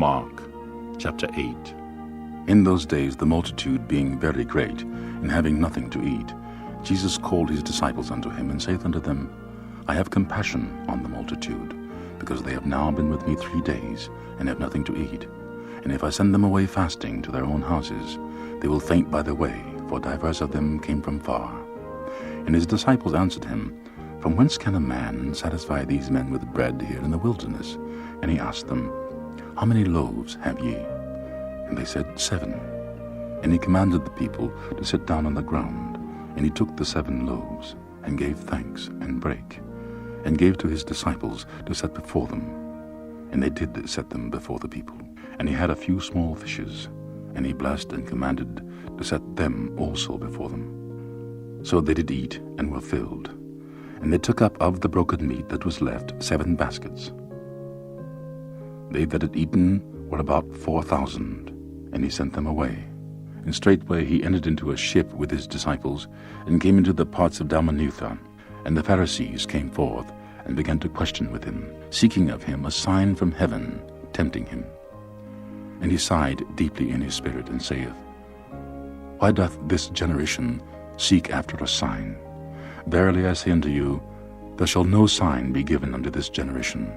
Mark chapter 8. In those days the multitude being very great, and having nothing to eat, Jesus called his disciples unto him, and saith unto them, I have compassion on the multitude, because they have now been with me 3 days, and have nothing to eat. And if I send them away fasting to their own houses, they will faint by the way, for divers of them came from far. And his disciples answered him, From whence can a man satisfy these men with bread here in the wilderness? And he asked them, How many loaves have ye? And they said, 7. And he commanded the people to sit down on the ground. And he took the 7 loaves, and gave thanks, and brake, and gave to his disciples to set before them. And they did set them before the people. And he had a few small fishes, and he blessed and commanded to set them also before them. So they did eat, and were filled. And they took up of the broken meat that was left 7 baskets. They that had eaten were about 4,000, and he sent them away. And straightway he entered into a ship with his disciples, and came into the parts of Dalmanutha. And the Pharisees came forth, and began to question with him, seeking of him a sign from heaven, tempting him. And he sighed deeply in his spirit, and saith, Why doth this generation seek after a sign? Verily I say unto you, there shall no sign be given unto this generation.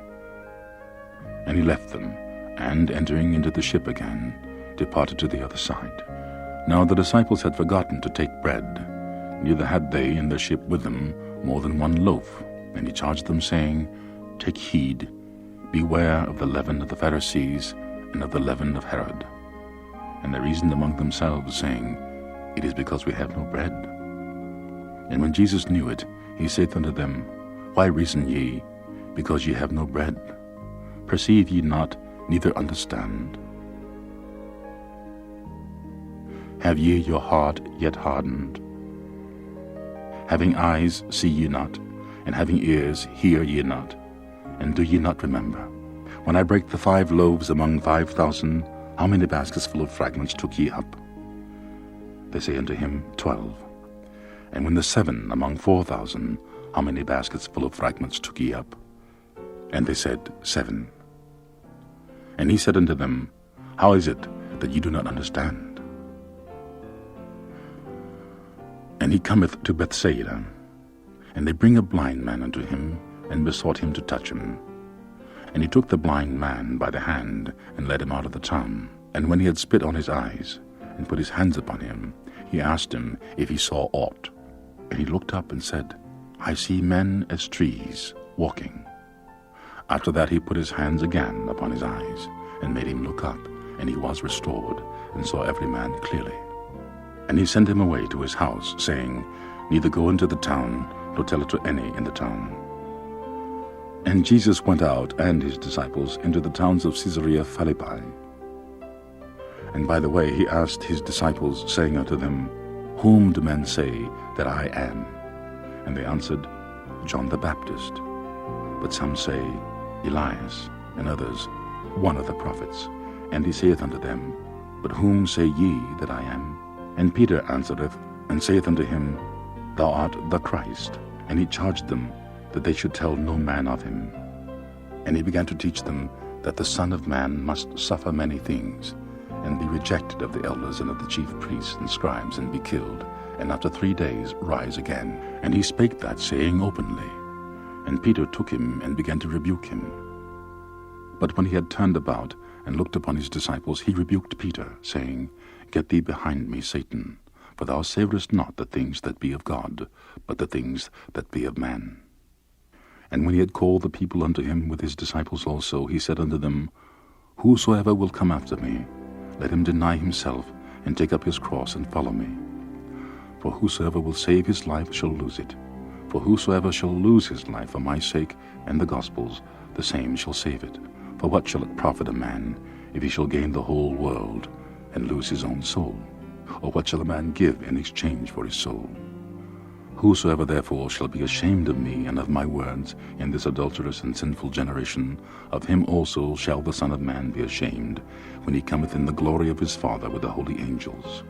And he left them, and entering into the ship again, departed to the other side. Now the disciples had forgotten to take bread, neither had they in the ship with them more than 1 loaf. And he charged them, saying, Take heed, beware of the leaven of the Pharisees, and of the leaven of Herod. And they reasoned among themselves, saying, It is because we have no bread. And when Jesus knew it, he saith unto them, Why reason ye, because ye have no bread? Perceive ye not, neither understand? Have ye your heart yet hardened? Having eyes see ye not, and having ears hear ye not, and do ye not remember? When I brake the 5 loaves among 5,000, how many baskets full of fragments took ye up? They say unto him, 12. And when the 7 among 4,000, how many baskets full of fragments took ye up? And they said, 7. And he said unto them, How is it that ye do not understand? And he cometh to Bethsaida, and they bring a blind man unto him, and besought him to touch him. And he took the blind man by the hand, and led him out of the town. And when he had spit on his eyes, and put his hands upon him, he asked him if he saw aught. And he looked up and said, I see men as trees, walking. After that he put his hands again upon his eyes, and made him look up, and he was restored, and saw every man clearly. And he sent him away to his house, saying, Neither go into the town, nor tell it to any in the town. And Jesus went out, and his disciples, into the towns of Caesarea Philippi. And by the way he asked his disciples, saying unto them, Whom do men say that I am? And they answered, John the Baptist. But some say, Elias, and others, one of the prophets. And he saith unto them, But whom say ye that I am? And Peter answereth, and saith unto him, Thou art the Christ. And he charged them that they should tell no man of him. And he began to teach them that the Son of Man must suffer many things, and be rejected of the elders and of the chief priests and scribes, and be killed, and after 3 days rise again. And he spake that saying openly. And Peter took him, and began to rebuke him. But when he had turned about, and looked upon his disciples, he rebuked Peter, saying, Get thee behind me, Satan, for thou savourest not the things that be of God, but the things that be of man. And when he had called the people unto him with his disciples also, he said unto them, Whosoever will come after me, let him deny himself, and take up his cross, and follow me. For whosoever will save his life shall lose it. For whosoever shall lose his life for my sake and the gospel's, the same shall save it. For what shall it profit a man, if he shall gain the whole world, and lose his own soul? Or what shall a man give in exchange for his soul? Whosoever therefore shall be ashamed of me and of my words in this adulterous and sinful generation, of him also shall the Son of Man be ashamed, when he cometh in the glory of his Father with the holy angels.